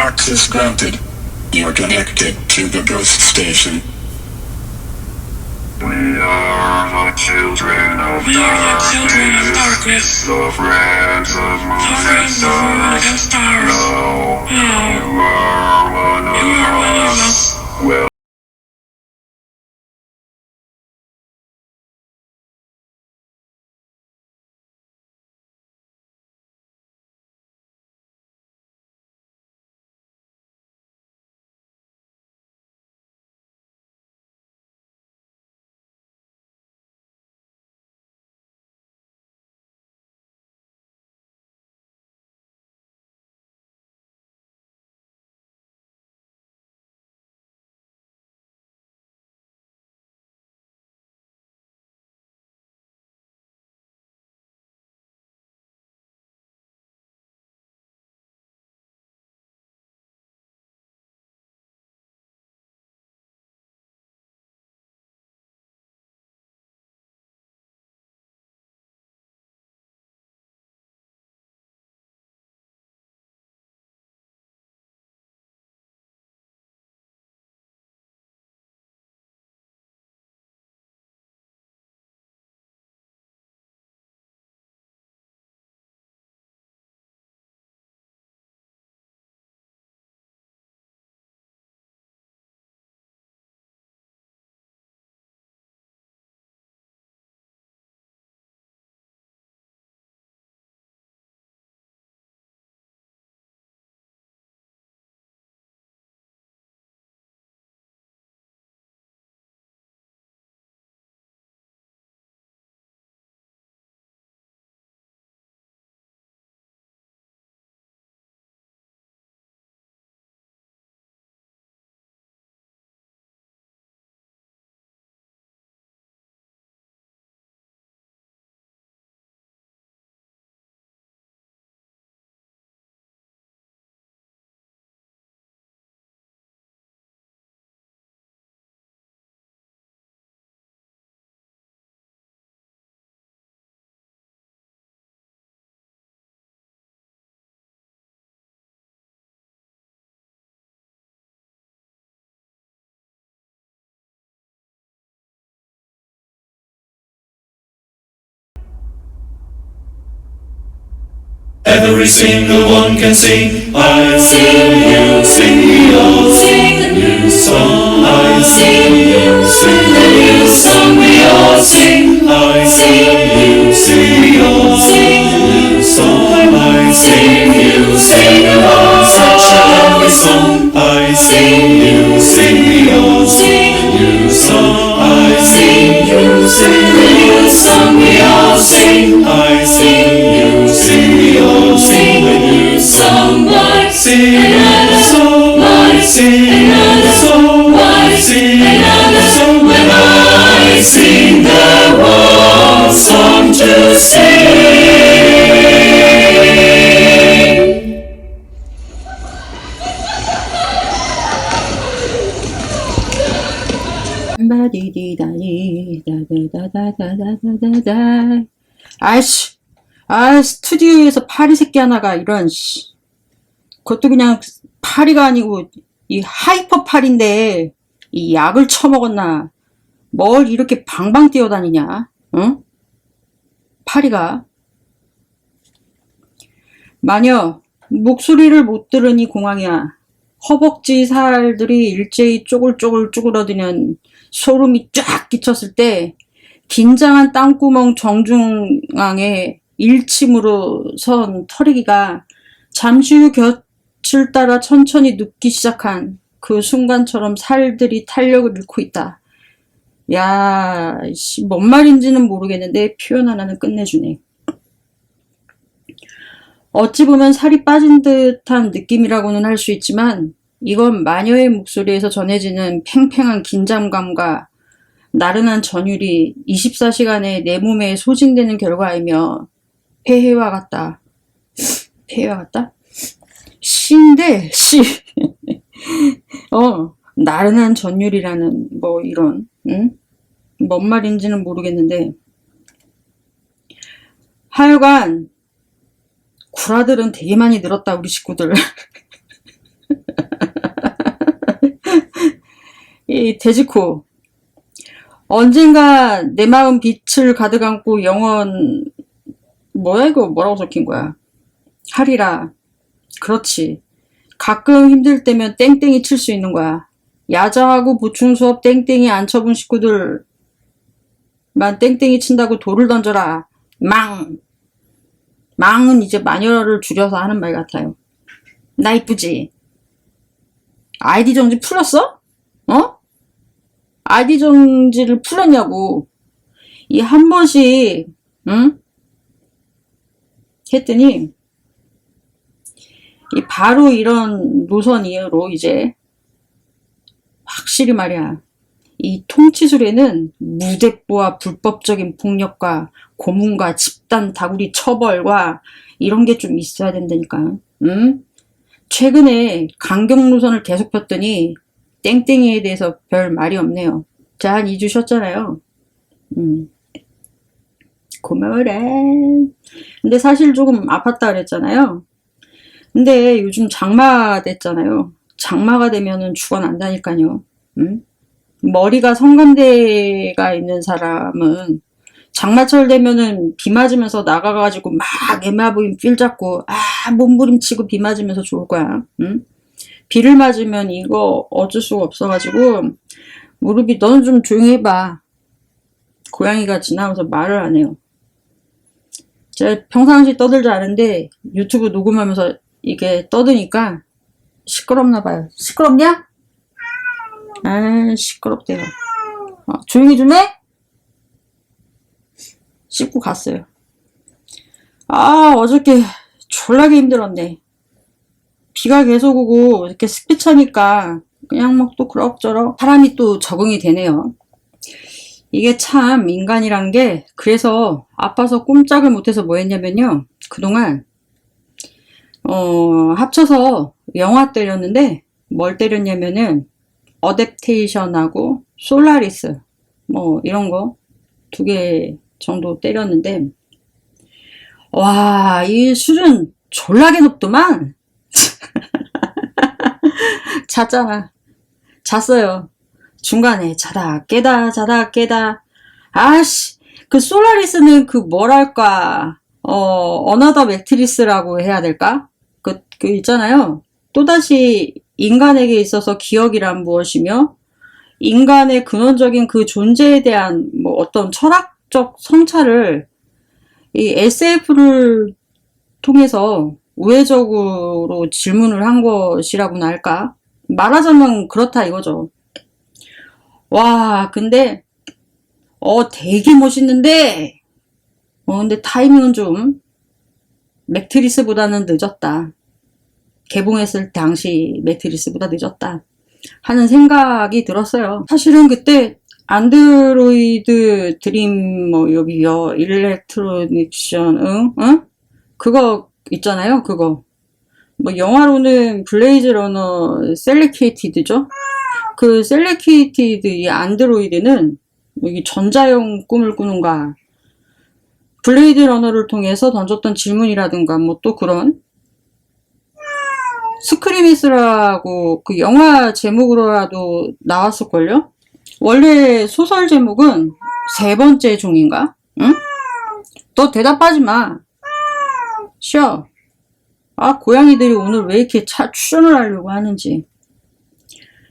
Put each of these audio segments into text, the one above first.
Access granted. You're connected to the ghost station. We are the children of darkness, the friends of moon and stars. Now, you are one of us. Well, Every single one can sing. I sing, you sing, we all sing the new song. I sing, you sing the new song. We all sing. I sing, you sing, we all sing the new song. I sing, you sing, oh, such a lovely song. I sing, you sing, we all sing the new song. I sing, you sing the new song. We all sing. I sing, you sing, we all sing the new song. I sing another song. I sing another song. I sing another song. When I sing the one song to sing. 바디디다디 다다다다다다다다. 아이씨, 스튜디오에서 파리 새끼 하나가 이런 그것도 그냥 파리가 아니고 이 하이퍼 파리인데 이 약을 처먹었나? 뭘 이렇게 방방 뛰어다니냐? 응? 파리가. 마녀, 목소리를 못 들으니 공황이야. 허벅지 살들이 일제히 쪼글쪼글 쭈그러드는 소름이 쫙 끼쳤을 때 긴장한 땅구멍 정중앙에 일침으로 선 털이기가 잠시 후 곁을 따라 천천히 눕기 시작한 그 순간처럼 살들이 탄력을 잃고 있다. 야, 뭔 말인지는 모르겠는데 표현 하나는 끝내주네. 어찌 보면 살이 빠진 듯한 느낌이라고는 할 수 있지만 이건 마녀의 목소리에서 전해지는 팽팽한 긴장감과 나른한 전율이 24시간에 내 몸에 소진되는 결과이며 폐해와 같다. 폐해와 같다? 시인데 시. 나른한 전율이라는 뭐 이런 뭔 말인지는 모르겠는데 하여간 구라들은 되게 많이 늘었다 우리 식구들. 이 돼지코. 언젠가 내 마음 빛을 가득 안고 영원, 뭐야 이거 뭐라고 적힌 거야? 하리라. 그렇지. 가끔 힘들 때면 땡땡이 칠 수 있는 거야. 야자하고 보충 수업 땡땡이 안 쳐본 식구들만 땡땡이 친다고 돌을 던져라. 망. 망은 이제 마녀를 줄여서 하는 말 같아요. 나 이쁘지? 아이디 정지 풀었어? 어? 아이디 정지를 풀었냐고. 이 한 번씩, 응? 했더니, 이 바로 이런 노선이로 이제, 확실히 말이야. 이 통치술에는 무대뽀와 불법적인 폭력과 고문과 집단 다구리 처벌과 이런 게 좀 있어야 된다니까. 응? 최근에 강경 노선을 계속 폈더니 땡땡이에 대해서 별 말이 없네요. 자, 한 2주 쉬었잖아요. 고마워라. 근데 사실 조금 아팠다 그랬잖아요. 근데 요즘 장마 됐잖아요. 장마가 되면은 죽어난다니까요. 응? 머리가 성감대가 있는 사람은 장마철 되면은 비 맞으면서 나가가지고 막 애마부인 필 잡고 몸부림치고 비 맞으면서 좋을 거야. 응? 비를 맞으면 이거 어쩔 수가 없어가지고 무릎이 너는 좀 조용히 해봐. 고양이가 지나면서 말을 안 해요. 제가 평상시 떠들지 않은데 유튜브 녹음하면서 이게 떠드니까 시끄럽나 봐요. 시끄럽냐? 시끄럽대요. 조용히 좀 해? 씻고 갔어요. 어저께 졸라게 힘들었네. 비가 계속 오고 이렇게 습기 차니까 그냥 막 또 그럭저럭 사람이 또 적응이 되네요. 이게 참 인간이란 게 그래서 아파서 꼼짝을 못해서 뭐 했냐면요. 그동안 합쳐서 영화 때렸는데 뭘 때렸냐면은 어댑테이션하고 솔라리스 뭐 이런 거 2개 정도 때렸는데 와, 이 수준 졸라게 높더만. 잤어요. 중간에 자다 깨다 자다 깨다. 그 솔라리스는 그 뭐랄까 어나더 매트리스라고 해야 될까? 그 있잖아요. 또다시 인간에게 있어서 기억이란 무엇이며 인간의 근원적인 그 존재에 대한 뭐 어떤 철학적 성찰을 이 SF를 통해서 우회적으로 질문을 한 것이라고나 할까? 말하자면 그렇다 이거죠. 와, 근데 되게 멋있는데 근데 타이밍은 좀 매트리스보다는 늦었다. 개봉했을 당시 매트리스보다 늦었다 하는 생각이 들었어요. 사실은 그때 안드로이드 드림 뭐 여기요 일렉트로닉션 응? 그거 있잖아요. 그거 뭐 영화로는 블레이즈 러너 셀리케이티드죠. 그 셀리케이티드 이 안드로이드는 여기 전자형 꿈을 꾸는가 블레이드 러너를 통해서 던졌던 질문이라든가 뭐 또 그런 스크리미스라고 그 영화 제목으로라도 나왔을걸요? 원래 소설 제목은 3번째 종인가? 응? 너 대답하지 마. 쉬어. 고양이들이 오늘 왜 이렇게 출연을 하려고 하는지.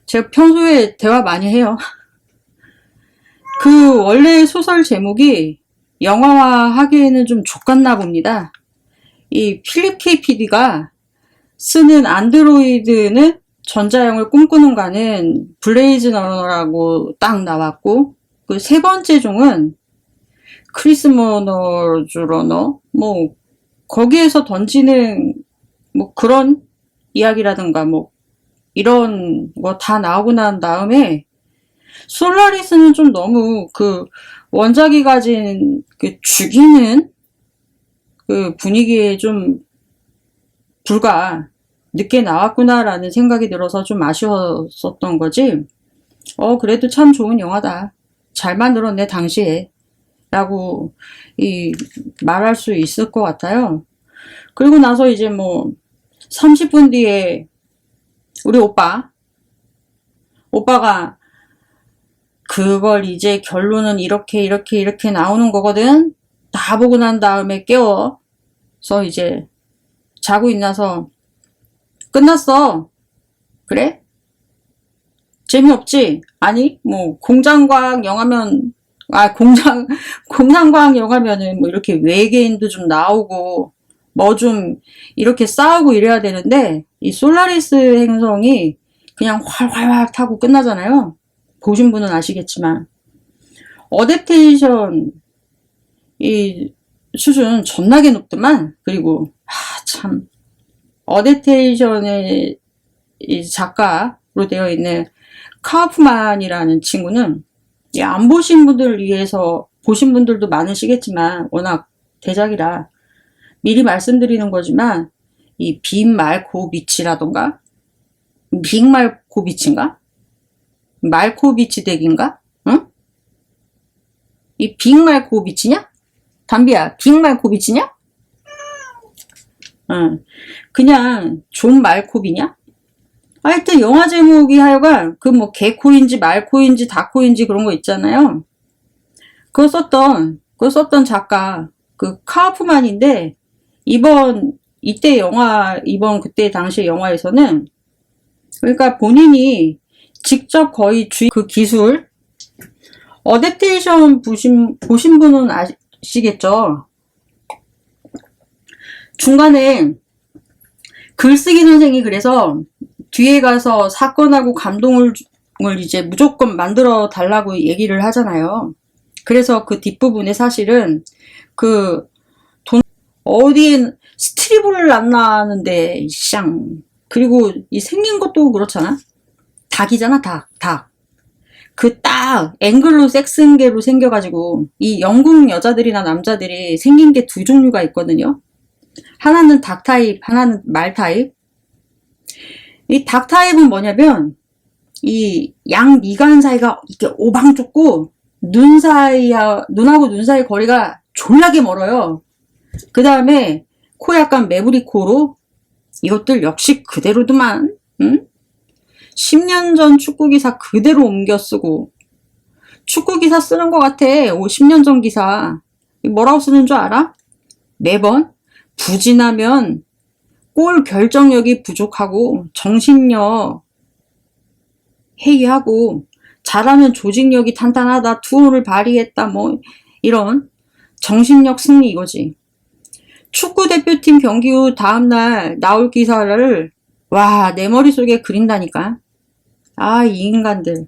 제가 평소에 대화 많이 해요. 그 원래 소설 제목이 영화화 하기에는 좀 족같나 봅니다. 이 필립 K. PD가 쓰는 안드로이드는 전자형을 꿈꾸는가는 블레이즈 러너라고 딱 나왔고 그 3번째 종은 크리스 머너즈 러너 뭐 거기에서 던지는 뭐 그런 이야기라든가 뭐 이런 거 다 나오고 난 다음에 솔라리스는 좀 너무 그 원작이 가진 그 죽이는 그 분위기에 좀 불과 늦게 나왔구나라는 생각이 들어서 좀 아쉬웠었던 거지. 그래도 참 좋은 영화다. 잘 만들었네 당시에 라고 말할 수 있을 것 같아요. 그리고 나서 이제 뭐 30분 뒤에 우리 오빠가 그걸 이제 결론은 이렇게 나오는 거거든. 다 보고 난 다음에 깨워. 그래서 이제 자고 있나서 끝났어. 그래? 재미없지? 아니 뭐 공상과학 영화면은 뭐 이렇게 외계인도 좀 나오고 뭐 좀 이렇게 싸우고 이래야 되는데 이 솔라리스 행성이 그냥 활활활 타고 끝나잖아요. 보신 분은 아시겠지만 어댑테이션 이 수준 존나게 높더만. 그리고 참 어댑테이션의 이 작가로 되어 있는 카우프만이라는 친구는 안 보신 분들을 위해서, 보신 분들도 많으시겠지만 워낙 대작이라 미리 말씀드리는 거지만 이 빈말코비치라던가 빅말코비치인가? 말코비치 덱인가? 응? 이 빅말코비치냐? 담비야, 빅말코비치냐? 응. 그냥 존 말코비냐? 하여튼 영화 제목이 하여간 그 뭐 개코인지 말코인지 닭코인지 그런 거 있잖아요. 그거 썼던 작가 그 카우프만인데 이번 그때 당시 영화에서는 그러니까 본인이 직접 거의 그 기술 어댑테이션 보신 분은 아시겠죠? 중간에 글쓰기 선생이 그래서 뒤에 가서 사건하고 감동을 이제 무조건 만들어 달라고 얘기를 하잖아요. 그래서 그 뒷부분에 사실은 어디에 스트리브를 안 나는데 샹. 그리고 이 생긴 것도 그렇잖아. 닭이잖아, 닭. 그 딱 앵글로 섹스계로 생겨가지고 이 영국 여자들이나 남자들이 생긴 게 두 종류가 있거든요. 하나는 닭 타입, 하나는 말 타입. 이 닭 타입은 뭐냐면 이 양 미간 사이가 이렇게 오방 좁고 눈하고 눈 사이 거리가 졸라게 멀어요. 그 다음에 코 약간 매부리 코로 이것들 역시 그대로더만. 응? 10년 전 축구 기사 그대로 옮겨 쓰고 축구 기사 쓰는 것 같아. 10년 전 기사 뭐라고 쓰는 줄 알아? 매번 부진하면 골 결정력이 부족하고 정신력 해이하고 잘하면 조직력이 탄탄하다, 투혼을 발휘했다, 뭐 이런 정신력 승리 이거지. 축구 대표팀 경기 후 다음날 나올 기사를 와, 내 머릿속에 그린다니까. 아, 이 인간들.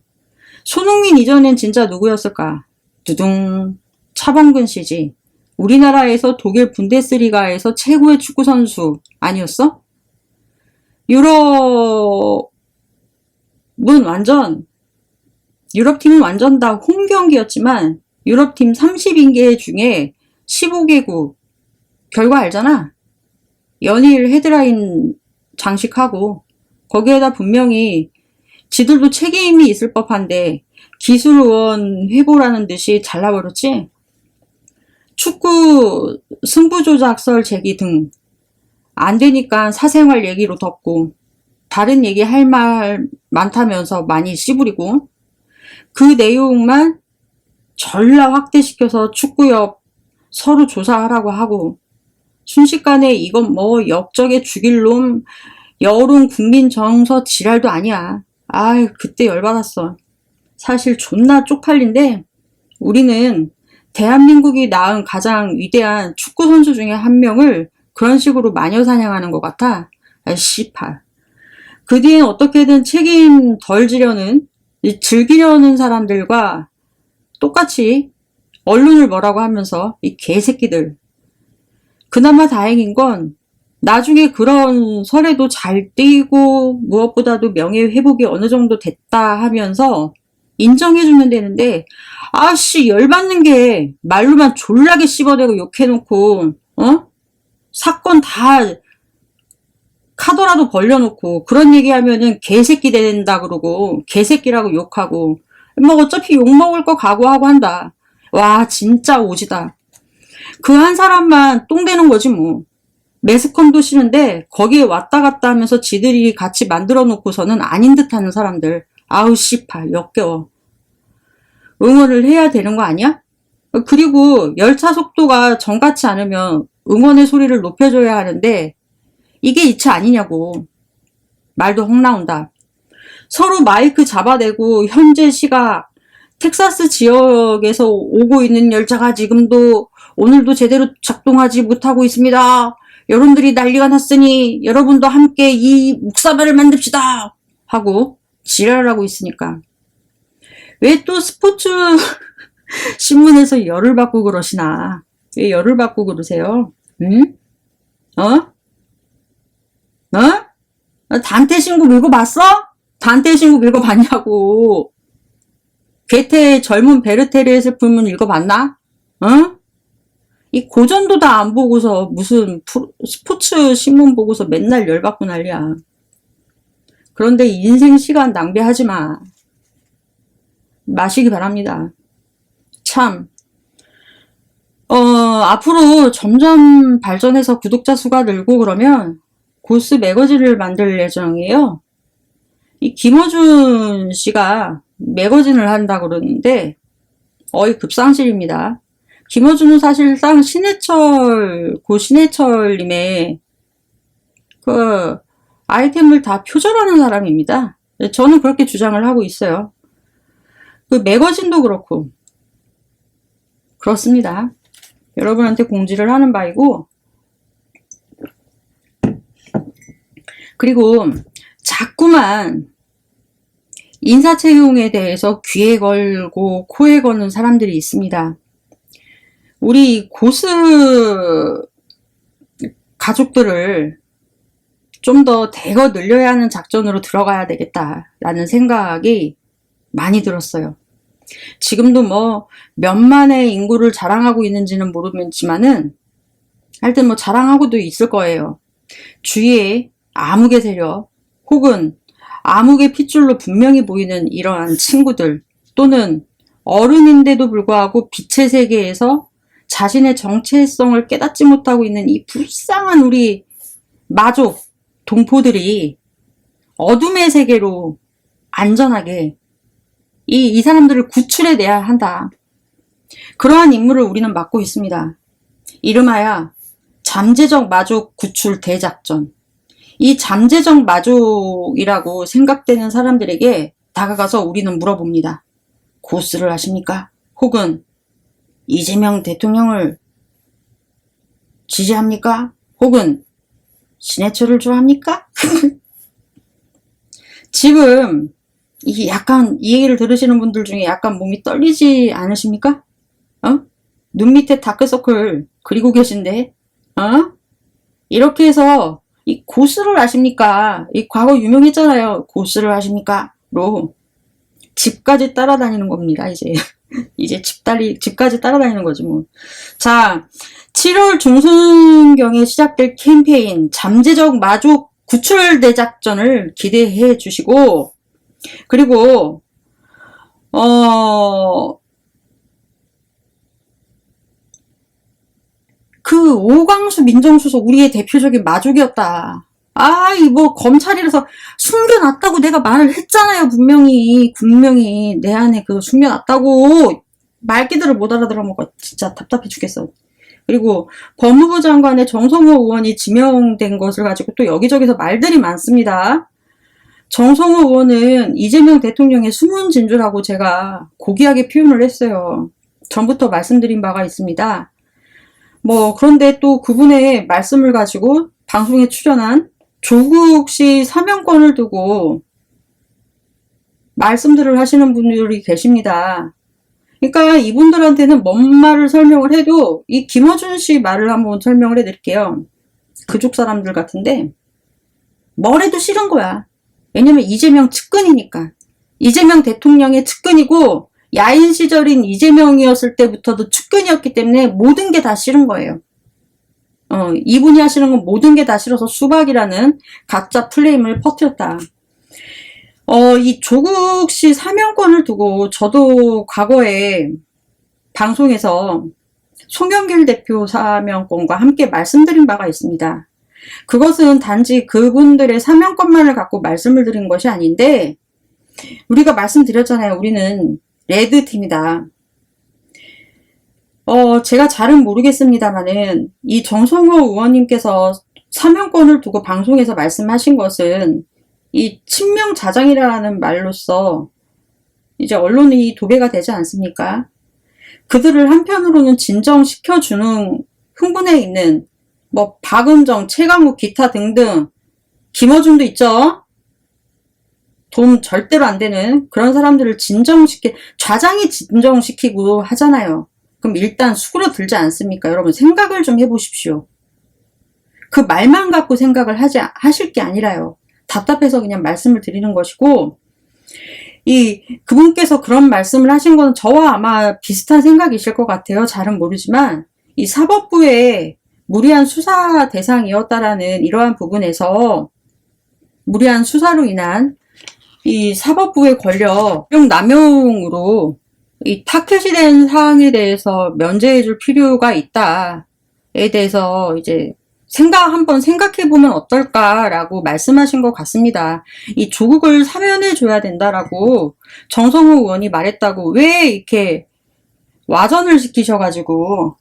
손흥민 이전엔 진짜 누구였을까? 두둥. 차범근 씨지. 우리나라에서 독일 분데스리가에서 최고의 축구 선수 아니었어? 유럽팀은 완전 다 홈 경기였지만 유럽팀 30인계 중에 15개국 결과 알잖아. 연일 헤드라인 장식하고 거기에다 분명히 지들도 책임이 있을 법한데 기술원 회보라는 듯이 잘라버렸지. 축구 승부조작설 제기 등 안되니까 사생활 얘기로 덮고 다른 얘기 할 말 많다면서 많이 씨부리고 그 내용만 전라 확대시켜서 축구협 서로 조사하라고 하고 순식간에 이건 뭐 역적에 죽일 놈 여론 국민 정서 지랄도 아니야. 아유, 그때 열받았어. 사실 존나 쪽팔린데 우리는 대한민국이 낳은 가장 위대한 축구 선수 중에 한 명을 그런 식으로 마녀 사냥하는 것 같아. 아, 씨발. 그 뒤엔 어떻게든 책임 덜 지려는, 즐기려는 사람들과 똑같이 언론을 뭐라고 하면서 이 개새끼들. 그나마 다행인 건 나중에 그런 설에도 잘 띄고 무엇보다도 명예회복이 어느 정도 됐다 하면서 인정해주면 되는데 아씨 열받는 게 말로만 졸라게 씹어대고 욕해놓고 사건 다 카더라도 벌려놓고 그런 얘기하면은 개새끼 된다 그러고 개새끼라고 욕하고 뭐 어차피 욕먹을 거 각오하고 한다. 와 진짜 오지다. 그 한 사람만 똥대는 거지 뭐. 매스컴도 싫은데 거기에 왔다 갔다 하면서 지들이 같이 만들어 놓고서는 아닌 듯 하는 사람들. 아우 씨발 역겨워. 응원을 해야 되는 거 아니야? 그리고 열차 속도가 정같지 않으면 응원의 소리를 높여줘야 하는데 이게 이치 아니냐고. 말도 헛 나온다. 서로 마이크 잡아대고 현재 시각 텍사스 지역에서 오고 있는 열차가 지금도 오늘도 제대로 작동하지 못하고 있습니다. 여러분들이 난리가 났으니 여러분도 함께 이 묵사발을 만듭시다 하고 지랄을 하고 있으니까 왜 또 스포츠 신문에서 열을 받고 그러시나? 왜 열을 받고 그러세요? 응? 단테 신곡 읽어봤어? 단테 신곡 읽어봤냐고. 괴테의 젊은 베르테르의 슬픔은 읽어봤나? 이 고전도 다 안 보고서 무슨 스포츠 신문 보고서 맨날 열받고 난리야. 그런데 인생 시간 낭비하지 마. 마시기 바랍니다. 참. 앞으로 점점 발전해서 구독자 수가 늘고 그러면 고스 매거진을 만들 예정이에요. 이 김어준 씨가 매거진을 한다 그러는데 어이 급상실입니다. 김어준은 사실상 고 신해철님의 그 아이템을 다 표절하는 사람입니다. 저는 그렇게 주장을 하고 있어요. 그 매거진도 그렇고 그렇습니다. 여러분한테 공지를 하는 바이고 그리고 자꾸만 인사채용에 대해서 귀에 걸고 코에 거는 사람들이 있습니다. 우리 고스 가족들을 좀 더 대거 늘려야 하는 작전으로 들어가야 되겠다라는 생각이 많이 들었어요. 지금도 뭐 몇만의 인구를 자랑하고 있는지는 모르겠지만은 하여튼 뭐 자랑하고도 있을 거예요. 주위에 암흑의 세력 혹은 암흑의 핏줄로 분명히 보이는 이러한 친구들 또는 어른인데도 불구하고 빛의 세계에서 자신의 정체성을 깨닫지 못하고 있는 이 불쌍한 우리 마족 동포들이 어둠의 세계로 안전하게 이 사람들을 구출해내야 한다. 그러한 임무를 우리는 맡고 있습니다. 이름하여 잠재적 마족 구출 대작전. 이 잠재적 마족이라고 생각되는 사람들에게 다가가서 우리는 물어봅니다. 고스를 아십니까? 혹은 이재명 대통령을 지지합니까? 혹은 신해철을 좋아합니까? 지금 약간 이 얘기를 들으시는 분들 중에 약간 몸이 떨리지 않으십니까? 눈 밑에 다크서클 그리고 계신데 이렇게 해서 이 고스를 아십니까? 이 과거 유명했잖아요. 고스를 아십니까? 로 집까지 따라다니는 겁니다. 이제 집까지 따라다니는 거지 뭐. 자, 7월 중순경에 시작될 캠페인 잠재적 마족 구출 대작전을 기대해 주시고 그리고 그 오광수 민정수석 우리의 대표적인 마족이었다. 뭐 검찰이라서 숨겨놨다고 내가 말을 했잖아요. 분명히 내 안에 그 숨겨놨다고 말귀들을 못 알아들어먹어. 진짜 답답해 죽겠어. 그리고 법무부 장관의 정성호 의원이 지명된 것을 가지고 또 여기저기서 말들이 많습니다. 정성호 의원은 이재명 대통령의 숨은 진주라고 제가 고귀하게 표현을 했어요. 전부터 말씀드린 바가 있습니다. 그런데 또 그분의 말씀을 가지고 방송에 출연한 조국 씨 사면권을 두고 말씀들을 하시는 분들이 계십니다. 그러니까 이분들한테는 뭔 말을 설명을 해도 이 김어준 씨 말을 한번 설명을 해드릴게요. 그쪽 사람들 같은데 뭘 해도 싫은 거야. 왜냐면 이재명 측근이니까. 이재명 대통령의 측근이고 야인 시절인 이재명이었을 때부터도 측근이었기 때문에 모든 게 다 싫은 거예요. 이분이 하시는 건 모든 게 다 싫어서 수박이라는 가짜 플레임을 퍼뜨렸다. 이 조국 씨 사면권을 두고 저도 과거에 방송에서 송영길 대표 사면권과 함께 말씀드린 바가 있습니다. 그것은 단지 그분들의 사면권만을 갖고 말씀을 드린 것이 아닌데 우리가 말씀드렸잖아요. 우리는 레드팀이다. 제가 잘은 모르겠습니다만은 이 정성호 의원님께서 사면권을 두고 방송에서 말씀하신 것은 이 친명자장이라는 말로써 이제 언론이 도배가 되지 않습니까? 그들을 한편으로는 진정시켜주는 흥분해 있는 뭐 박은정, 최강욱, 기타 등등 김어준도 있죠? 돈 절대로 안 되는 그런 사람들을 좌장이 진정시키고 하잖아요. 그럼 일단 수그러들지 않습니까? 여러분 생각을 좀 해보십시오. 그 말만 갖고 생각을 하실 게 아니라요. 답답해서 그냥 말씀을 드리는 것이고, 그분께서 그런 말씀을 하신 건 저와 아마 비슷한 생각이실 것 같아요. 잘은 모르지만, 이 사법부의 무리한 수사 대상이었다라는 이러한 부분에서 무리한 수사로 인한 이 사법부의 권력 남용으로 이 타켓이 된 사항에 대해서 면제해 줄 필요가 있다에 대해서 이제 한번 생각해보면 어떨까라고 말씀하신 것 같습니다. 이 조국을 사면해줘야 된다라고 정성호 의원이 말했다고 왜 이렇게 와전을 시키셔가지고,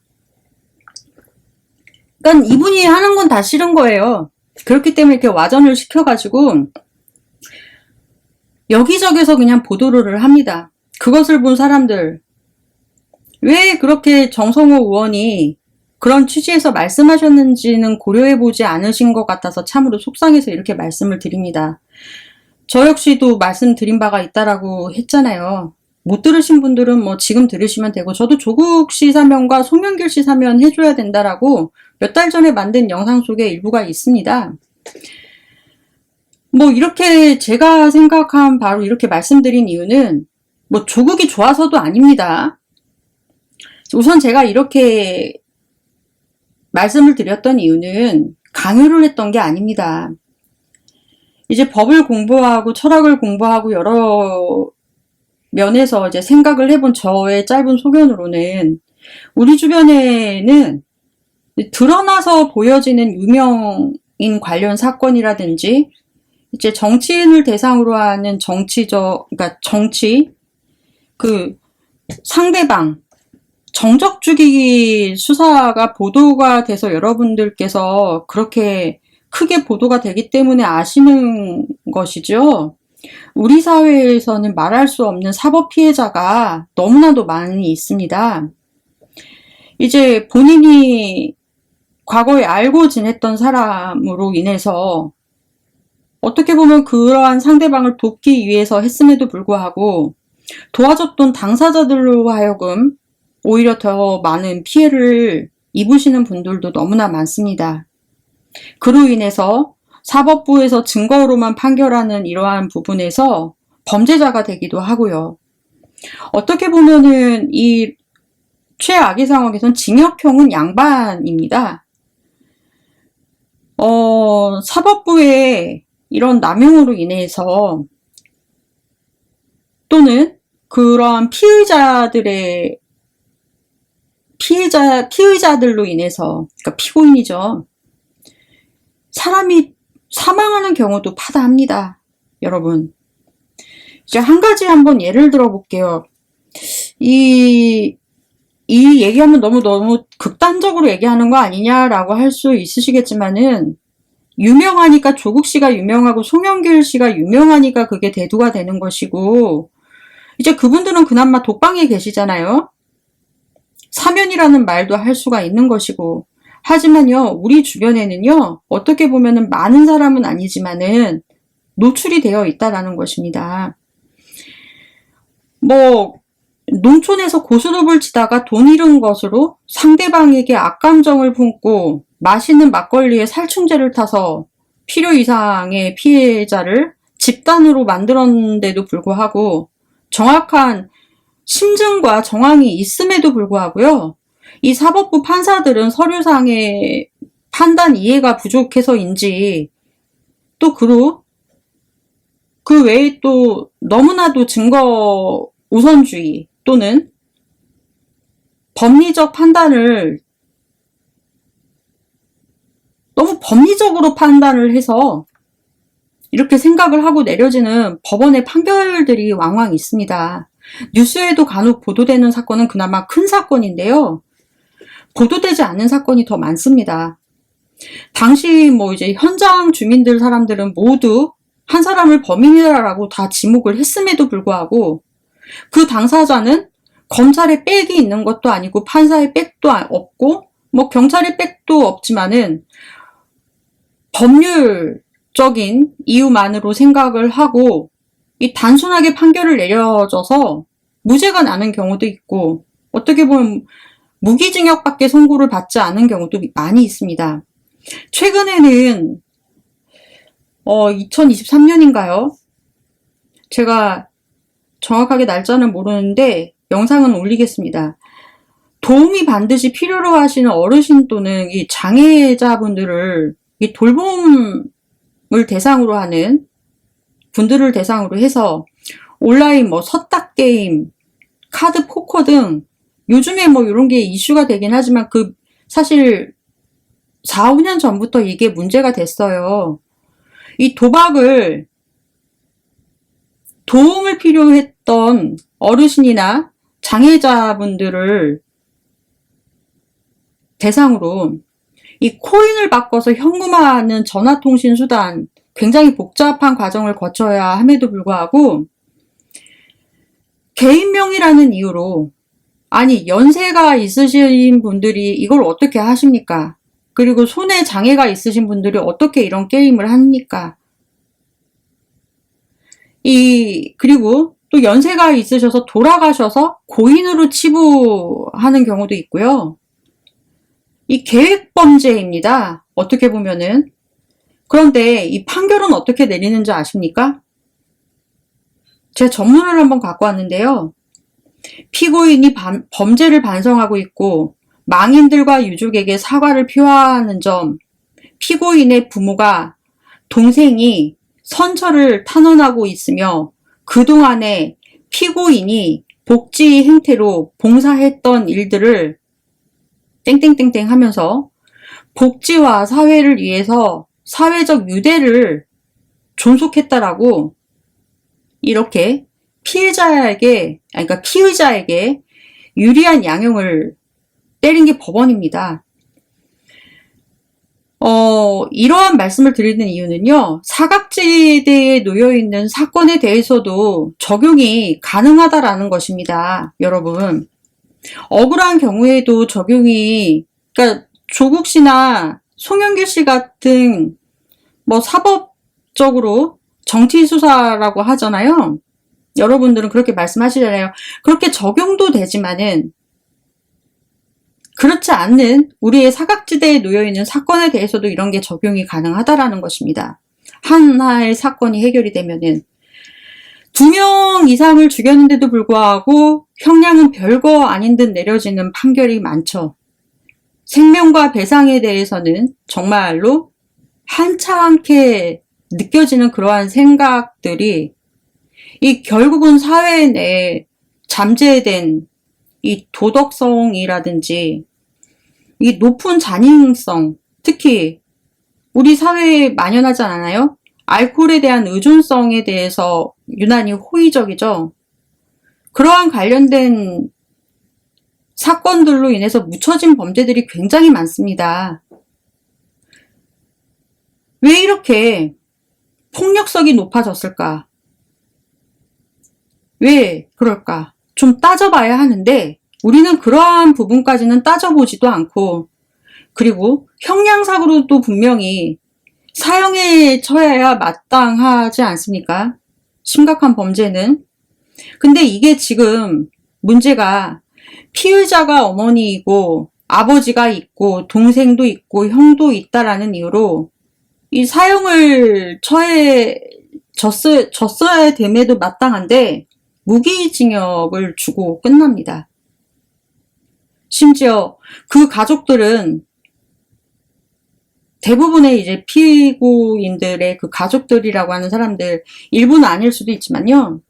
그러니까 이분이 하는 건 다 싫은 거예요. 그렇기 때문에 이렇게 와전을 시켜가지고 여기저기서 그냥 보도를 합니다. 그것을 본 사람들, 왜 그렇게 정성호 의원이 그런 취지에서 말씀하셨는지는 고려해보지 않으신 것 같아서 참으로 속상해서 이렇게 말씀을 드립니다. 저 역시도 말씀드린 바가 있다라고 했잖아요. 못 들으신 분들은 뭐 지금 들으시면 되고, 저도 조국 씨 사면과 송영길 씨 사면 해줘야 된다라고 몇 달 전에 만든 영상 속에 일부가 있습니다. 뭐 이렇게 제가 생각한 바로 이렇게 말씀드린 이유는 뭐 조국이 좋아서도 아닙니다. 우선 제가 이렇게 말씀을 드렸던 이유는 강요를 했던 게 아닙니다. 이제 법을 공부하고 철학을 공부하고 여러 면에서 이제 생각을 해본 저의 짧은 소견으로는 우리 주변에는 드러나서 보여지는 유명인 관련 사건이라든지 이제 정치인을 대상으로 하는 그러니까 상대방 정적 죽이기 수사가 보도가 돼서 여러분들께서 그렇게 크게 보도가 되기 때문에 아시는 것이죠. 우리 사회에서는 말할 수 없는 사법 피해자가 너무나도 많이 있습니다. 이제 본인이 과거에 알고 지냈던 사람으로 인해서 어떻게 보면 그러한 상대방을 돕기 위해서 했음에도 불구하고 도와줬던 당사자들로 하여금 오히려 더 많은 피해를 입으시는 분들도 너무나 많습니다. 그로 인해서 사법부에서 증거로만 판결하는 이러한 부분에서 범죄자가 되기도 하고요. 어떻게 보면은 이 최악의 상황에선 징역형은 양반입니다. 사법부의 이런 남용으로 인해서 또는 그러한 피의자들로 인해서, 그러니까 피고인이죠. 사람이 사망하는 경우도 파다합니다. 여러분. 이제 한 가지 한번 예를 들어 볼게요. 이 얘기하면 너무 극단적으로 얘기하는 거 아니냐라고 할 수 있으시겠지만은, 유명하니까 조국 씨가 유명하고 송영길 씨가 유명하니까 그게 대두가 되는 것이고, 이제 그분들은 그나마 독방에 계시잖아요. 사면이라는 말도 할 수가 있는 것이고, 하지만요, 우리 주변에는요, 어떻게 보면은 많은 사람은 아니지만은 노출이 되어 있다라는 것입니다. 뭐 농촌에서 고스톱을 치다가 돈 잃은 것으로 상대방에게 악감정을 품고 맛있는 막걸리에 살충제를 타서 필요 이상의 피해자를 집단으로 만들었는데도 불구하고 정확한 심증과 정황이 있음에도 불구하고요. 이 사법부 판사들은 서류상의 판단 이해가 부족해서인지 또 그 외에 또 너무나도 증거 우선주의 또는 법리적 판단을 너무 법리적으로 판단을 해서 이렇게 생각을 하고 내려지는 법원의 판결들이 왕왕 있습니다. 뉴스에도 간혹 보도되는 사건은 그나마 큰 사건인데요. 보도되지 않는 사건이 더 많습니다. 당시 이제 현장 주민들 사람들은 모두 한 사람을 범인이라고 다 지목을 했음에도 불구하고 그 당사자는 검찰의 백이 있는 것도 아니고 판사의 백도 없고 경찰의 백도 없지만은 법률적인 이유만으로 생각을 하고 이 단순하게 판결을 내려져서 무죄가 나는 경우도 있고 어떻게 보면 무기징역밖에 선고를 받지 않은 경우도 많이 있습니다. 최근에는 2023년인가요? 제가 정확하게 날짜는 모르는데 영상은 올리겠습니다. 도움이 반드시 필요로 하시는 어르신 또는 이 장애자분들을 이 돌봄을 대상으로 하는 분들을 대상으로 해서 온라인 서딱 게임, 카드 포커 등 요즘에 이런 게 이슈가 되긴 하지만 사실 4, 5년 전부터 이게 문제가 됐어요. 이 도박을 도움을 필요했던 어르신이나 장애자분들을 대상으로 이 코인을 바꿔서 현금화하는 전화통신 수단, 굉장히 복잡한 과정을 거쳐야 함에도 불구하고 개인명의라는 이유로 아니 연세가 있으신 분들이 이걸 어떻게 하십니까? 그리고 손에 장애가 있으신 분들이 어떻게 이런 게임을 합니까? 그리고 또 연세가 있으셔서 돌아가셔서 고인으로 치부하는 경우도 있고요. 이 계획범죄입니다. 어떻게 보면은. 그런데 이 판결은 어떻게 내리는지 아십니까? 제가 전문을 한번 갖고 왔는데요. 피고인이 범죄를 반성하고 있고 망인들과 유족에게 사과를 표하는 점, 피고인의 부모가 동생이 선처를 탄원하고 있으며 그동안에 피고인이 복지 행태로 봉사했던 일들을 땡땡땡땡 하면서 복지와 사회를 위해서 사회적 유대를 존속했다라고 이렇게 피의자에게 유리한 양형을 때린 게 법원입니다. 이러한 말씀을 드리는 이유는요, 사각지대에 놓여있는 사건에 대해서도 적용이 가능하다라는 것입니다. 여러분. 억울한 경우에도 그러니까 조국 씨나 송영길 씨 같은 사법적으로 정치수사라고 하잖아요. 여러분들은 그렇게 말씀하시잖아요. 그렇게 적용도 되지만은 그렇지 않는 우리의 사각지대에 놓여있는 사건에 대해서도 이런 게 적용이 가능하다라는 것입니다. 하나의 사건이 해결이 되면은 2명 이상을 죽였는데도 불구하고 형량은 별거 아닌 듯 내려지는 판결이 많죠. 생명과 배상에 대해서는 정말로 한차않게 느껴지는 그러한 생각들이 결국은 사회 내에 잠재된 이 도덕성이라든지 이 높은 잔인성, 특히 우리 사회에 만연하지 않아요? 알코올에 대한 의존성에 대해서 유난히 호의적이죠. 그러한 관련된 사건들로 인해서 묻혀진 범죄들이 굉장히 많습니다. 왜 이렇게 폭력성이 높아졌을까? 왜 그럴까? 좀 따져봐야 하는데 우리는 그러한 부분까지는 따져보지도 않고, 그리고 형량상으로도 분명히 사형에 처해야 마땅하지 않습니까? 심각한 범죄는. 근데 이게 지금 문제가 피의자가 어머니이고 아버지가 있고 동생도 있고 형도 있다라는 이유로 이 사형을 졌어야 됨에도 마땅한데 무기징역을 주고 끝납니다. 심지어 그 가족들은 대부분의 이제 피고인들의 그 가족들이라고 하는 사람들, 일부는 아닐 수도 있지만요,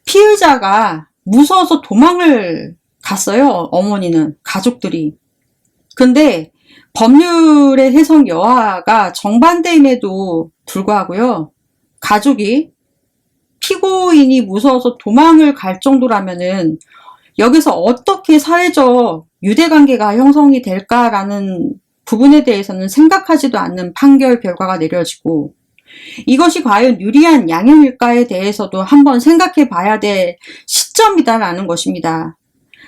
피의자가 무서워서 도망을 갔어요. 어머니는, 가족들이. 근데 법률의 해석 여하가 정반대임에도 불구하고요, 가족이 피고인이 무서워서 도망을 갈 정도라면은 여기서 어떻게 사회적 유대관계가 형성이 될까라는 부분에 대해서는 생각하지도 않는 판결 결과가 내려지고, 이것이 과연 유리한 양형일까에 대해서도 한번 생각해 봐야 될 시점이다라는 것입니다.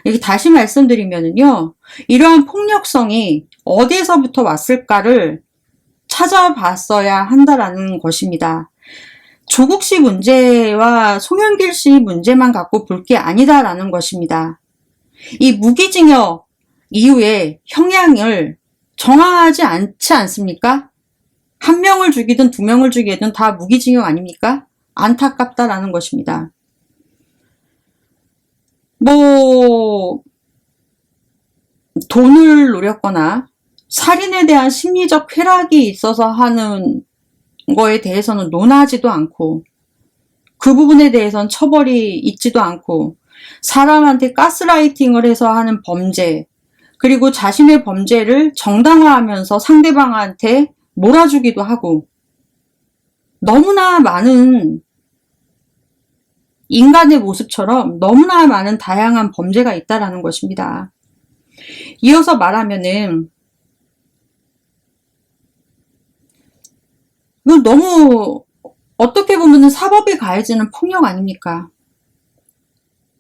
여기 다시 말씀드리면은요, 이러한 폭력성이 어디에서부터 왔을까를 찾아봤어야 한다라는 것입니다. 조국 씨 문제와 송영길 씨 문제만 갖고 볼 게 아니다라는 것입니다. 이 무기징역 이후에 형량을 정하지 않지 않습니까? 한 명을 죽이든 두 명을 죽이든 다 무기징역 아닙니까? 안타깝다라는 것입니다. 돈을 노렸거나 살인에 대한 심리적 쾌락이 있어서 하는 거에 대해서는 논하지도 않고, 그 부분에 대해서는 처벌이 있지도 않고, 사람한테 가스라이팅을 해서 하는 범죄, 그리고 자신의 범죄를 정당화하면서 상대방한테 몰아주기도 하고, 너무나 많은 인간의 모습처럼 너무나 많은 다양한 범죄가 있다라는 것입니다. 이어서 말하면은, 이건 너무 어떻게 보면 사법이 가해지는 폭력 아닙니까?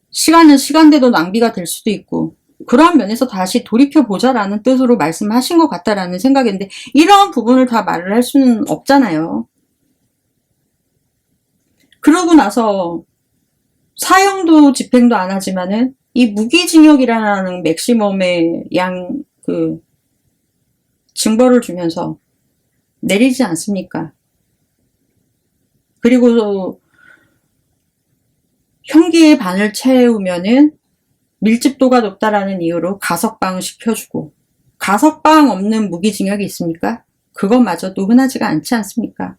시간은 시간대도 낭비가 될 수도 있고, 그러한 면에서 다시 돌이켜보자라는 뜻으로 말씀하신 것 같다라는 생각인데, 이러한 부분을 다 말을 할 수는 없잖아요. 그러고 나서 사형도 집행도 안 하지만은 이 무기징역이라는 맥시멈의 징벌을 주면서 내리지 않습니까? 그리고 형기의 반을 채우면은 밀집도가 높다라는 이유로 가석방 시켜주고, 가석방 없는 무기징역이 있습니까? 그것마저도 흔하지가 않지 않습니까?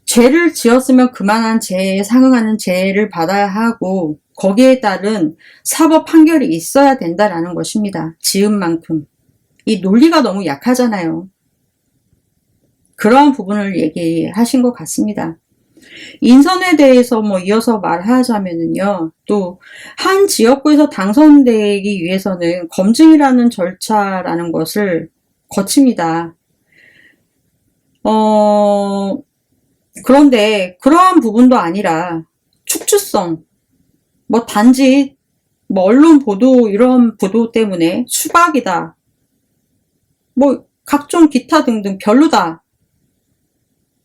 죄를 지었으면 그만한 죄에 상응하는 죄를 받아야 하고, 거기에 따른 사법 판결이 있어야 된다라는 것입니다. 지은 만큼. 이 논리가 너무 약하잖아요. 그러한 부분을 얘기하신 것 같습니다. 인선에 대해서 이어서 말하자면은요, 또 한 지역구에서 당선되기 위해서는 검증이라는 절차라는 것을 거칩니다. 그런데 그러한 부분도 아니라 축주성, 단지 언론 보도, 이런 보도 때문에 수박이다, 각종 기타 등등 별로다,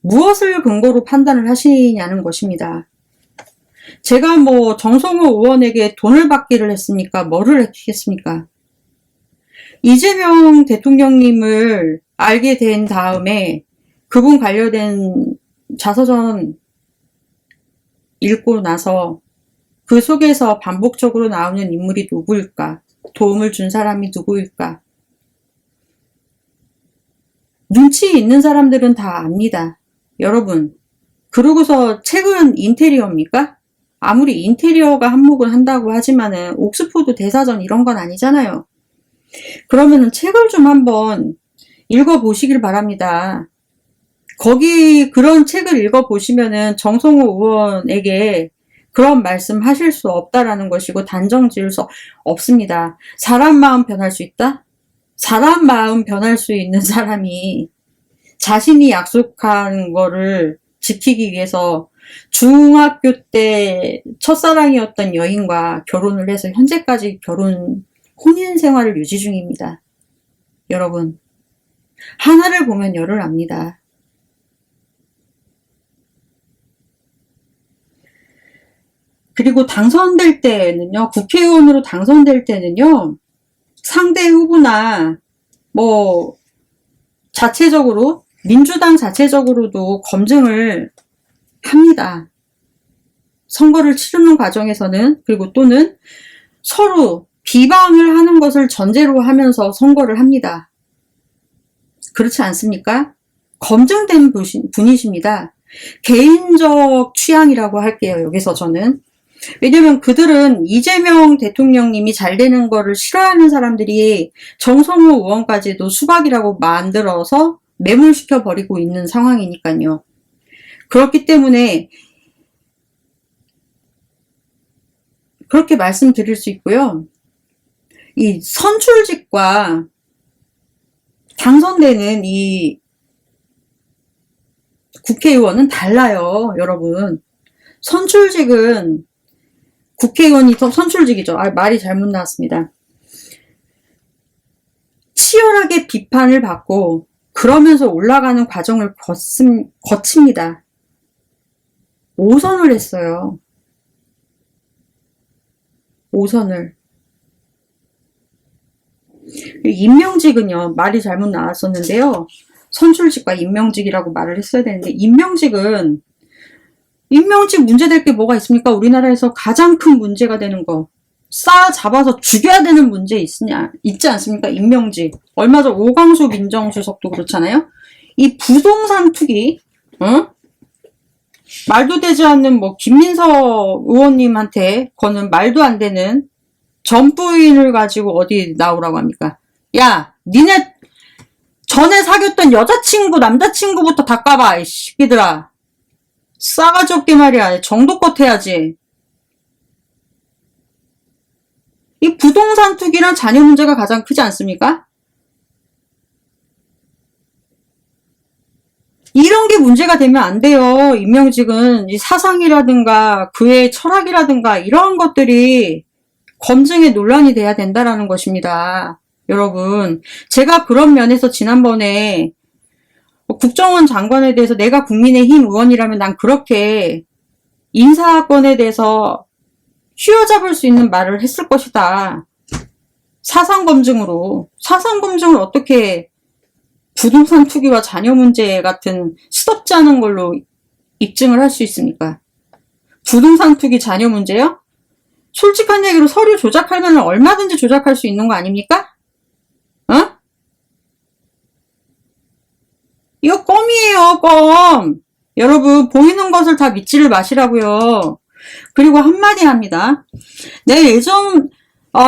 무엇을 근거로 판단을 하시냐는 것입니다. 제가 정성호 의원에게 돈을 받기를 했습니까? 뭐를 했겠습니까? 이재명 대통령님을 알게 된 다음에 그분 관련된 자서전 읽고 나서 그 속에서 반복적으로 나오는 인물이 누구일까? 도움을 준 사람이 누구일까? 눈치 있는 사람들은 다 압니다. 여러분, 그러고서 책은 인테리어입니까? 아무리 인테리어가 한몫을 한다고 하지만은 옥스포드 대사전 이런 건 아니잖아요. 그러면은 책을 좀 한번 읽어보시길 바랍니다. 거기 그런 책을 읽어보시면은 정성호 의원에게 그런 말씀 하실 수 없다라는 것이고, 단정 지을 수 없습니다. 사람 마음 변할 수 있다? 사람 마음 변할 수 있는 사람이 자신이 약속한 거를 지키기 위해서 중학교 때 첫사랑이었던 여인과 결혼을 해서 현재까지 혼인 생활을 유지 중입니다. 여러분, 하나를 보면 열을 압니다. 그리고 당선될 때는요, 국회의원으로 당선될 때는요, 상대 후보나 자체적으로, 민주당 자체적으로도 검증을 합니다. 선거를 치르는 과정에서는, 그리고 또는 서로 비방을 하는 것을 전제로 하면서 선거를 합니다. 그렇지 않습니까? 검증된 분이십니다. 개인적 취향이라고 할게요, 여기서 저는. 왜냐면 그들은 이재명 대통령님이 잘 되는 거를 싫어하는 사람들이 정성호 의원까지도 수박이라고 만들어서 매몰시켜 버리고 있는 상황이니까요. 그렇기 때문에 그렇게 말씀드릴 수 있고요. 이 선출직과 당선되는 이 국회의원은 달라요, 여러분. 선출직은 국회의원이 더 선출직이죠. 말이 잘못 나왔습니다. 치열하게 비판을 받고 그러면서 올라가는 과정을 거칩니다. 5선을 했어요. 5선을. 임명직은요, 말이 잘못 나왔었는데요. 선출직과 임명직이라고 말을 했어야 되는데, 임명직 문제될 게 뭐가 있습니까? 우리나라에서 가장 큰 문제가 되는 거. 싸잡아서 죽여야 되는 문제 있지 않습니까? 임명직. 얼마 전 오광수 민정수석도 그렇잖아요? 이 부동산 투기, 말도 되지 않는 김민서 의원님한테 거는 말도 안 되는 전부인을 가지고 어디 나오라고 합니까? 야, 니네 전에 사귀었던 여자친구, 남자친구부터 다 까봐, 이 새끼들아. 싸가지 없게 말이야. 정도껏 해야지. 이 부동산 투기랑 자녀 문제가 가장 크지 않습니까? 이런 게 문제가 되면 안 돼요. 임명직은 이 사상이라든가 그의 철학이라든가 이런 것들이 검증의 논란이 돼야 된다라는 것입니다. 여러분, 제가 그런 면에서 지난번에 국정원 장관에 대해서 내가 국민의힘 의원이라면 난 그렇게 인사권에 대해서 휘어잡을 수 있는 말을 했을 것이다. 사상검증으로. 사상검증을 어떻게 부동산 투기와 자녀 문제 같은 시덥지 않은 걸로 입증을 할 수 있습니까? 부동산 투기 자녀 문제요? 솔직한 얘기로 서류 조작하면 얼마든지 조작할 수 있는 거 아닙니까? 이거 껌이에요, 껌. 여러분, 보이는 것을 다 믿지를 마시라고요. 그리고 한마디 합니다.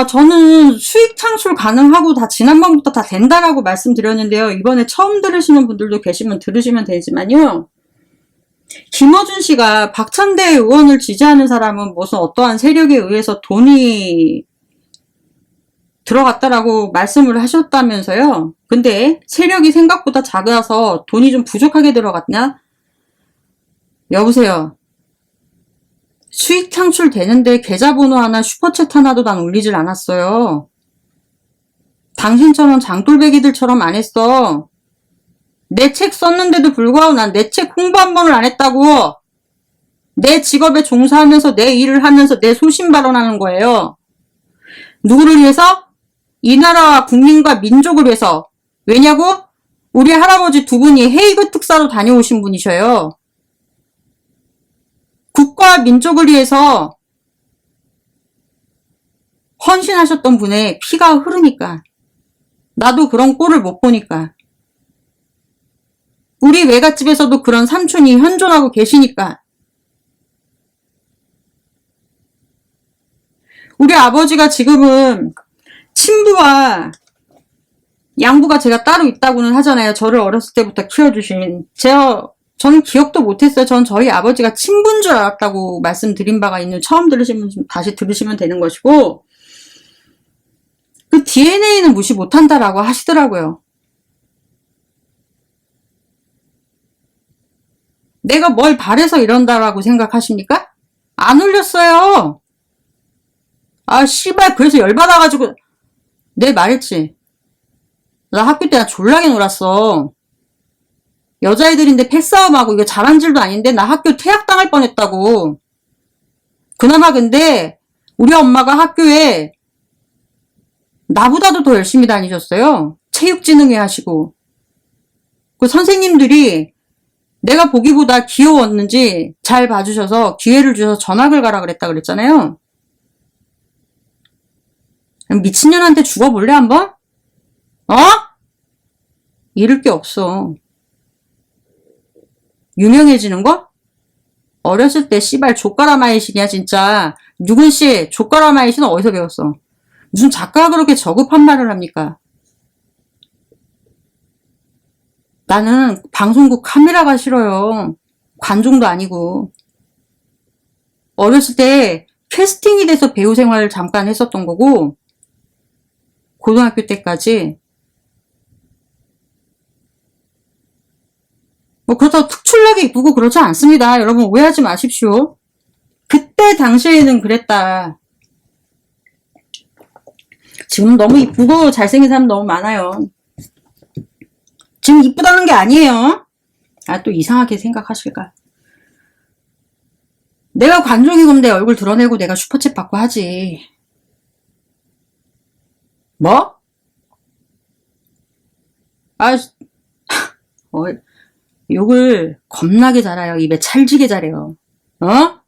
저는 수익 창출 가능하고 다 지난번부터 다 된다라고 말씀드렸는데요. 이번에 처음 들으시는 분들도 계시면 들으시면 되지만요. 김어준 씨가 박찬대 의원을 지지하는 사람은 무슨 어떠한 세력에 의해서 돈이 들어갔다라고 말씀을 하셨다면서요. 근데 세력이 생각보다 작아서 돈이 좀 부족하게 들어갔냐? 여보세요. 수익 창출 되는데 계좌번호 하나, 슈퍼챗 하나도 난 올리질 않았어요. 당신처럼 장돌배기들처럼 안 했어. 내 책 썼는데도 불구하고 난 내 책 홍보 한 번을 안 했다고. 내 직업에 종사하면서 내 일을 하면서 내 소신 발언하는 거예요. 누구를 위해서? 이 나라와 국민과 민족을 위해서. 왜냐고? 우리 할아버지 두 분이 헤이그 특사로 다녀오신 분이셔요. 국가와 민족을 위해서 헌신하셨던 분의 피가 흐르니까. 나도 그런 꼴을 못 보니까. 우리 외갓집에서도 그런 삼촌이 현존하고 계시니까. 우리 아버지가 지금은 친부와 양부가 제가 따로 있다고는 하잖아요. 저를 어렸을 때부터 키워주신. 저는 기억도 못했어요. 전 저희 아버지가 친부인 줄 알았다고 말씀드린 바가 있는, 처음 들으시면 다시 들으시면 되는 것이고, 그 DNA는 무시 못한다라고 하시더라고요. 내가 뭘 바래서 이런다라고 생각하십니까? 안 울렸어요. 아, 씨발, 그래서 열받아가지고, 내 말했지. 나 학교 때 나 졸라게 놀았어. 여자애들인데 패싸움하고 이거 자랑질도 아닌데 나 학교 퇴학당할 뻔했다고. 그나마 근데 우리 엄마가 학교에 나보다도 더 열심히 다니셨어요. 체육진흥회 하시고. 그 선생님들이 내가 보기보다 귀여웠는지 잘 봐주셔서 기회를 주셔서 전학을 가라 그랬다 그랬잖아요. 미친년한테 죽어볼래 한번? 잃을 게 없어. 유명해지는 거? 어렸을 때 씨발 족가라마이신이야 진짜. 누군 씨 족가라마이신은 어디서 배웠어? 무슨 작가가 그렇게 저급한 말을 합니까? 나는 방송국 카메라가 싫어요. 관종도 아니고. 어렸을 때 캐스팅이 돼서 배우 생활을 잠깐 했었던 거고, 고등학교 때까지. 뭐 그렇다고 특출나게 이쁘고 그렇지 않습니다. 여러분 오해하지 마십시오. 그때 당시에는 그랬다. 지금 너무 이쁘고 잘생긴 사람 너무 많아요. 지금 이쁘다는 게 아니에요. 아, 또 이상하게 생각하실까. 내가 관종이면 내 얼굴 드러내고 내가 슈퍼챗 받고 하지. 뭐? 아, 욕을 겁나게 잘해요. 입에 찰지게 잘해요. 어?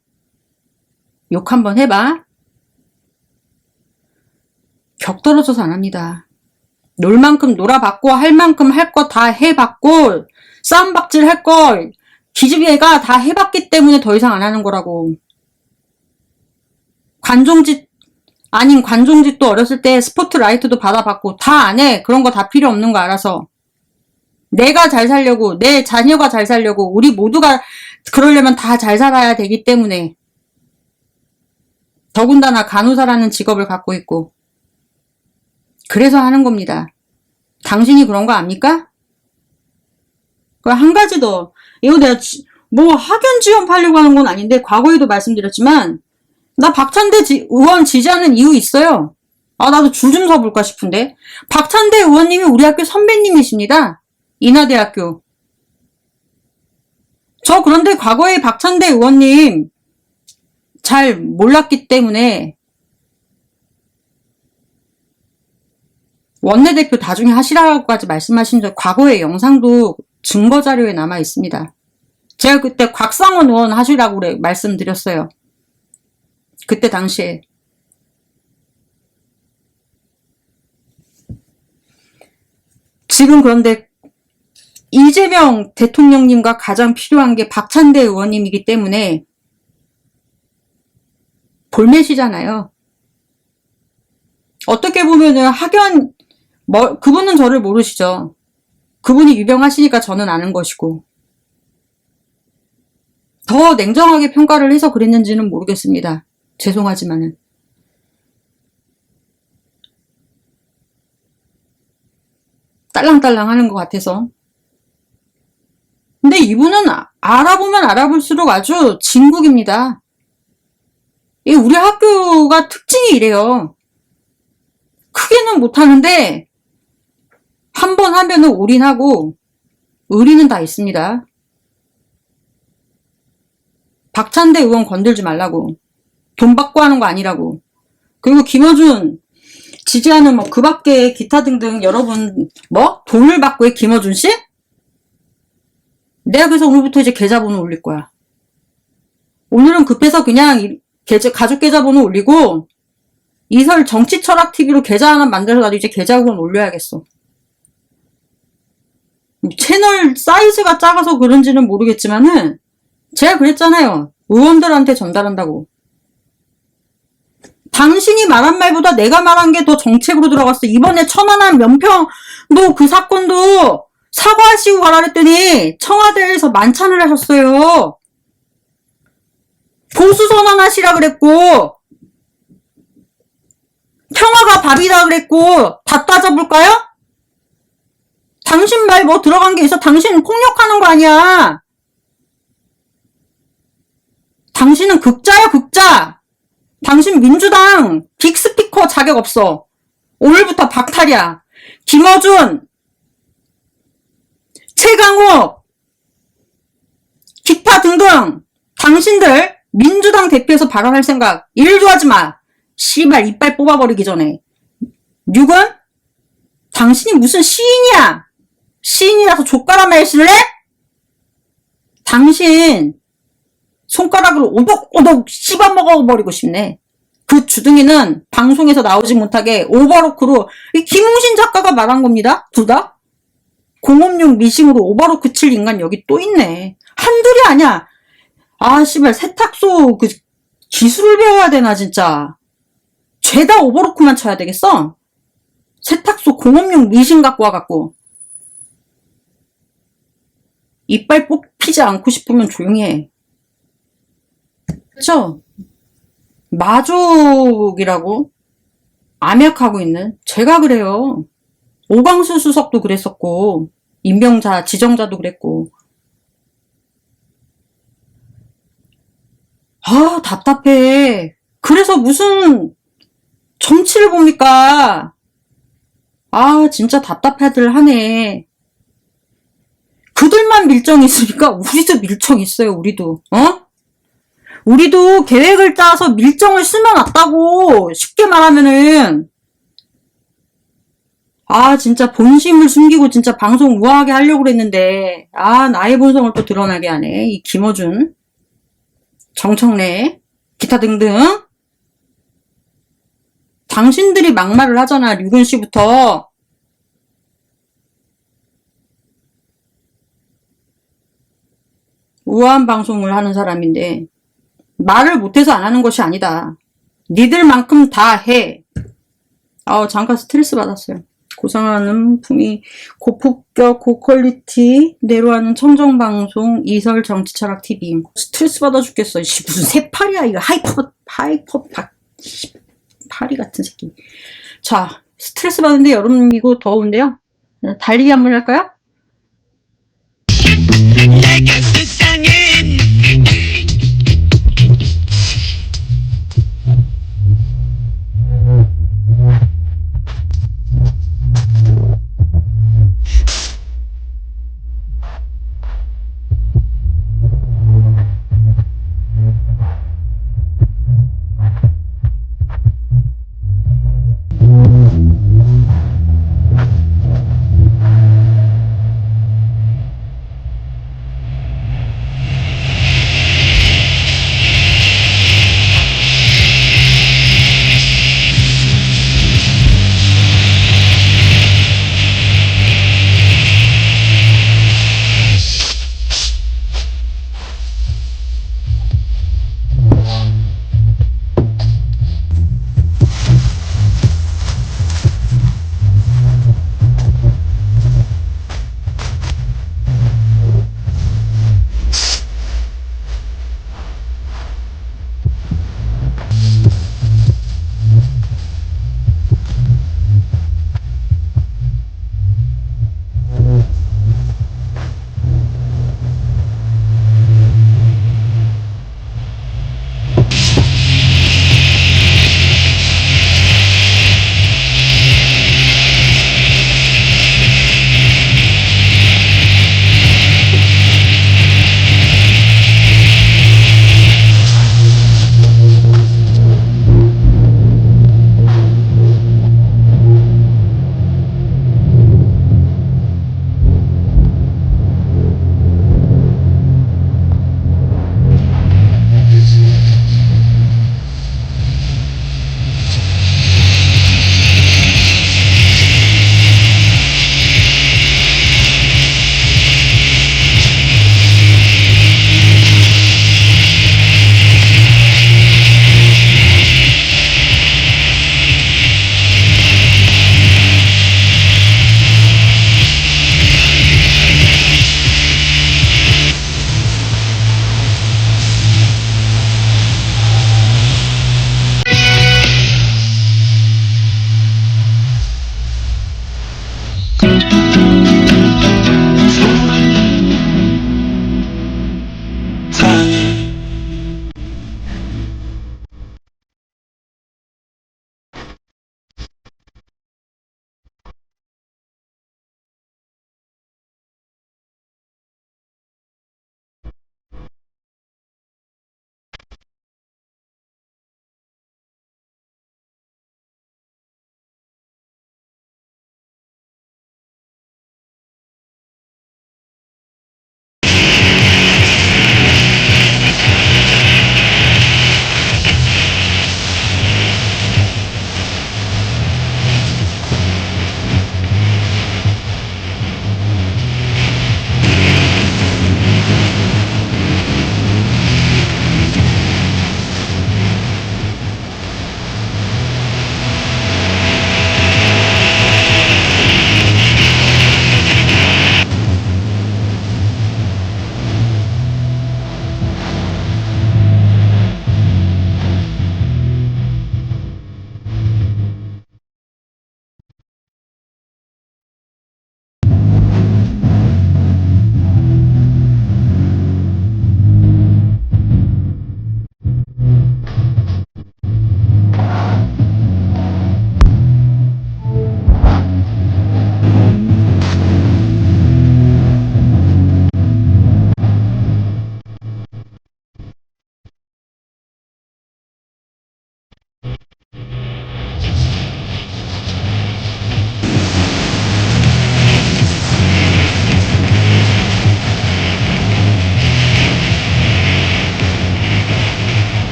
욕 한번 해봐. 격 떨어져서 안 합니다. 놀 만큼 놀아봤고 할 만큼 할 거 다 해봤고 싸움박질 할 거 기집애가 다 해봤기 때문에 더 이상 안 하는 거라고. 관종짓 아닌 관종짓도 어렸을 때 스포트라이트도 받아봤고 다 안 해. 그런 거 다 필요 없는 거 알아서. 내가 잘 살려고, 내 자녀가 잘 살려고, 우리 모두가 그러려면 다 잘 살아야 되기 때문에. 더군다나 간호사라는 직업을 갖고 있고. 그래서 하는 겁니다. 당신이 그런 거 압니까? 한 가지 더. 이거 내가 뭐 학연 지원하려고 하는 건 아닌데 과거에도 말씀드렸지만 나 박찬대 의원 지지하는 이유 있어요. 아, 나도 줄 좀 서볼까 싶은데. 박찬대 의원님이 우리 학교 선배님이십니다. 인하대학교. 저 그런데 과거에 박찬대 의원님 잘 몰랐기 때문에 원내대표 나중에 하시라고까지 말씀하신 적 과거의 영상도 증거자료에 남아 있습니다. 제가 그때 곽상원 의원 하시라고 말씀드렸어요. 그때 당시에. 지금 그런데 이재명 대통령님과 가장 필요한 게 박찬대 의원님이기 때문에 볼넷이잖아요. 어떻게 보면은 학연, 그분은 저를 모르시죠. 그분이 유명하시니까 저는 아는 것이고. 더 냉정하게 평가를 해서 그랬는지는 모르겠습니다. 죄송하지만은. 딸랑딸랑 하는 것 같아서. 근데 이분은 알아보면 알아볼수록 아주 진국입니다. 우리 학교가 특징이 이래요. 크게는 못하는데 한 번 하면은 올인하고 의리는 다 있습니다. 박찬대 의원 건들지 말라고. 돈 받고 하는 거 아니라고. 그리고 김어준 지지하는 뭐 그 밖에 기타 등등 여러분 뭐? 돈을 받고 해 김어준 씨? 내가 그래서 오늘부터 이제 계좌번호 올릴 거야. 오늘은 급해서 그냥 가족 계좌번호 올리고 이설 정치철학TV로 계좌 하나 만들어가지고 이제 계좌번호 올려야겠어. 채널 사이즈가 작아서 그런지는 모르겠지만은 제가 그랬잖아요. 의원들한테 전달한다고. 당신이 말한 말보다 내가 말한 게 더 정책으로 들어갔어. 이번에 천안함 연평도 그 사건도 사과하시고 가라 그랬더니 청와대에서 만찬을 하셨어요. 보수선언하시라 그랬고 평화가 밥이라 그랬고 다 따져볼까요? 당신 말 뭐 들어간 게 있어? 당신 폭력하는 거 아니야. 당신은 극자야 극자. 당신 민주당 빅스피커 자격 없어. 오늘부터 박탈이야. 김어준, 최강욱, 기타 등등 당신들 민주당 대표에서 발언할 생각 1도 하지 마. 씨발 이빨 뽑아버리기 전에. 육은? 당신이 무슨 시인이야. 시인이라서 족가라 말실래? 당신 손가락으로 오독오독 씹어먹어버리고 싶네. 그 주둥이는 방송에서 나오지 못하게 오버로크로 김웅신 작가가 말한 겁니다. 둘 다. 공업용 미싱으로 오버로크 칠 인간 여기 또 있네. 한둘이 아니야. 아 씨발 세탁소 그 기술을 배워야 되나 진짜. 죄다 오버로크만 쳐야 되겠어? 세탁소 공업용 미싱 갖고 와갖고. 이빨 뽑히지 않고 싶으면 조용히 해. 그쵸? 마족이라고 암약하고 있는 제가 그래요. 오광수 수석도 그랬었고 임명자, 지정자도 그랬고. 아, 답답해. 그래서 무슨 정치를 봅니까? 아, 진짜 답답해들 하네. 그들만 밀정 있으니까 우리도 밀정 있어요, 우리도. 어? 우리도 계획을 짜서 밀정을 쓰면왔다고 쉽게 말하면은. 아, 진짜 본심을 숨기고 진짜 방송 우아하게 하려고 그랬는데, 아, 나의 본성을 또 드러나게 하네. 이 김어준, 정청래, 기타 등등. 당신들이 막말을 하잖아, 류근 씨부터. 우아한 방송을 하는 사람인데, 말을 못해서 안 하는 것이 아니다. 니들만큼 다 해. 잠깐 스트레스 받았어요. 고상하는 품위, 고품격, 고퀄리티, 내로하는 청정방송, 이설 정치철학 TV. 스트레스 받아 죽겠어. 무슨 새파리야, 이거. 파리 같은 새끼. 자, 스트레스 받는데 여름이고 더운데요. 달리기 한번 할까요?